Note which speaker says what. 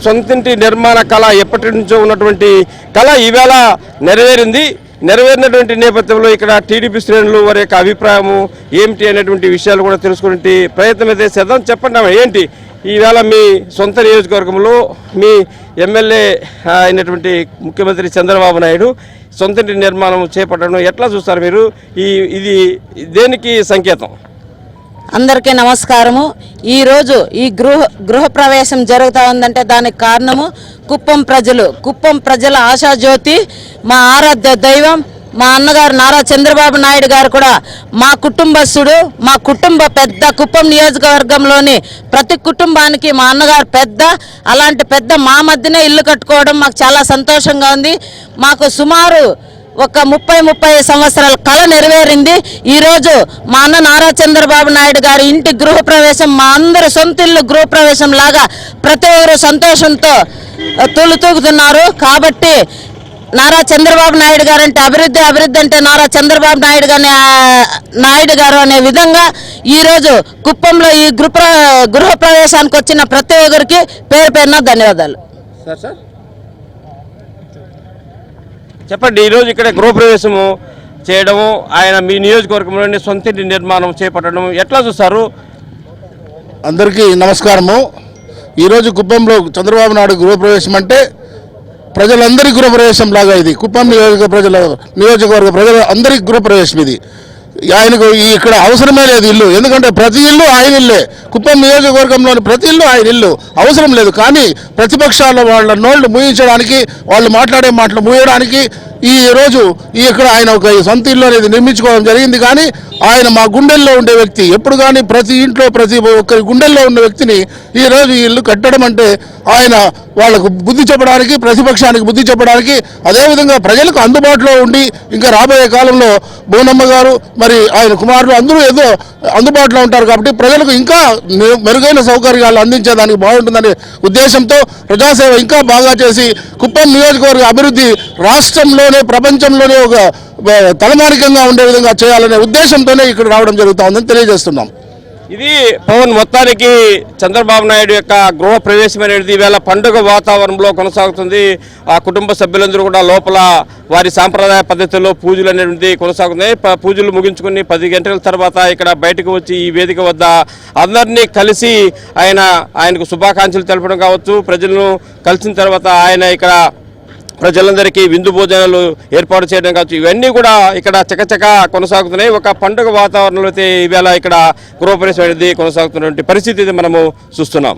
Speaker 1: సొంతింటి నిర్మాణ కళ ఎప్పటి నుంచో ఉన్నటువంటి కళ ఈవేళ నెరవేరినటువంటి నేపథ్యంలో ఇక్కడ టీడీపీ శ్రేణులు వారి యొక్క అభిప్రాయము ఏమిటి అనేటువంటి విషయాలు కూడా తెలుసుకునే ప్రయత్నం అయితే చేద్దాం. చెప్పండి ఏంటి ఈవేళ మీ సొంత నియోజకవర్గంలో మీ ఎమ్మెల్యే అయినటువంటి ముఖ్యమంత్రి చంద్రబాబు నాయుడు సొంతింటి నిర్మాణం చేపట్టడం ఎట్లా చూస్తారు మీరు? ఇది దేనికి సంకేతం?
Speaker 2: అందరికీ నమస్కారము. ఈరోజు ఈ గృహప్రవేశం జరుగుతూ ఉందంటే దానికి కారణము కుప్పం ప్రజల ఆశాజ్యోతి, మా ఆరాధ్య దైవం మా అన్నగారు నారా చంద్రబాబు నాయుడు గారు కూడా మా కుటుంబస్తుడు, మా కుటుంబ పెద్ద. కుప్పం నియోజకవర్గంలోని ప్రతి కుటుంబానికి మా అన్నగారు పెద్ద. అలాంటి పెద్ద మా మధ్యనే ఇల్లు కట్టుకోవడం మాకు చాలా సంతోషంగా ఉంది. మాకు సుమారు ఒక 30 సంవత్సరాల కళ నెరవేరింది. ఈరోజు మా అన్న నారా చంద్రబాబు నాయుడు గారి ఇంటి గృహప్రవేశం మా అందరి సొంత ఇల్లు గృహప్రవేశం లాగా ప్రతి ఒక్కరు సంతోషంతో తూలుతూగుతున్నారు. కాబట్టి నారా చంద్రబాబు నాయుడు గారు అంటే అభివృద్ధి అంటే నారా చంద్రబాబు నాయుడు గారు అనే విధంగా ఈరోజు కుప్పంలో ఈ గృహప్రవేశానికి వచ్చిన ప్రతి ఒక్కరికి పేరున ధన్యవాదాలు.
Speaker 1: సార్ చెప్పండి, ఈరోజు ఇక్కడ గృహప్రవేశము చేయడము, ఆయన మీ నియోజకవర్గంలోని సొంతింటి నిర్మాణం చేపట్టడం ఎట్లా చూస్తారు?
Speaker 3: అందరికీ నమస్కారము. ఈరోజు కుప్పంలో చంద్రబాబు నాయుడు గృహప్రవేశం అంటే ప్రజలందరి గృహప్రవేశం లాగా ఇది. కుప్పం నియోజకవర్గ ప్రజల అందరి గృహప్రవేశం ఇది. ఆయనకు ఇక్కడ అవసరమే లేదు ఇల్లు, ఎందుకంటే ప్రతి ఇల్లు ఆయన ఇల్లే. కుప్పం నియోజకవర్గంలోని ప్రతి ఇల్లు ఆయన ఇల్లు, అవసరం లేదు. కానీ ప్రతిపక్షాల వాళ్ళ నోళ్లు మూయించడానికి, వాళ్ళు మాట్లాడే మాటలు మూయడానికి ఈరోజు ఇక్కడ ఆయన ఒక సొంత ఇల్లు అనేది నిర్మించుకోవడం జరిగింది. కానీ ఆయన మా గుండెల్లో ఉండే వ్యక్తి. ఎప్పుడు కానీ ప్రతి ఇంట్లో ప్రతి ఒక్కరి గుండెల్లో ఉన్న వ్యక్తిని ఈరోజు ఈ ఇల్లు కట్టడం అంటే ఆయన వాళ్ళకు బుద్ధి చెప్పడానికి, ప్రతిపక్షానికి బుద్ధి చెప్పడానికి, అదేవిధంగా ప్రజలకు అందుబాటులో ఉండి ఇంకా రాబోయే కాలంలో బోనమ్మ గారు మరి ఆయన కుమారులు అందరూ ఏదో అందుబాటులో ఉంటారు. కాబట్టి ప్రజలకు ఇంకా మెరుగైన సౌకర్యాలు అందించేదానికి బాగుంటుందనే ఉద్దేశంతో ప్రజాసేవ ఇంకా బాగా చేసి కుప్పం నియోజకవర్గ అభివృద్ధి రాష్ట్రంలోనే ప్రపంచంలోనే ఒక తలమానికంగా ఉండే విధంగా చేయాలనే ఉద్దేశంతోనే ఇక్కడ రావడం జరుగుతుందని తెలియజేస్తున్నాం.
Speaker 1: ఇది పవన్ మొత్తానికి చంద్రబాబు నాయుడు యొక్క గృహ ప్రవేశం అనేది ఈవేళ పండుగ వాతావరణంలో కొనసాగుతుంది. ఆ కుటుంబ సభ్యులందరూ కూడా లోపల వారి సాంప్రదాయ పద్ధతుల్లో పూజలు అనేవి కొనసాగుతున్నాయి. పూజలు ముగించుకుని 10 గంటల తర్వాత ఇక్కడ బయటకు వచ్చి ఈ వేదిక వద్ద అందరినీ కలిసి ఆయనకు శుభాకాంక్షలు తెలపడం కావచ్చు. ప్రజలను కలిసిన తర్వాత ఆయన ఇక్కడ ప్రజలందరికీ విందు భోజనాలు ఏర్పాటు చేయడం కావచ్చు. ఇవన్నీ కూడా ఇక్కడ చకచక కొనసాగుతున్నాయి. ఒక పండుగ వాతావరణంలో అయితే ఈవేళ ఇక్కడ గృహప్రవేశం అనేది కొనసాగుతున్నటువంటి పరిస్థితి మనము చూస్తున్నాం.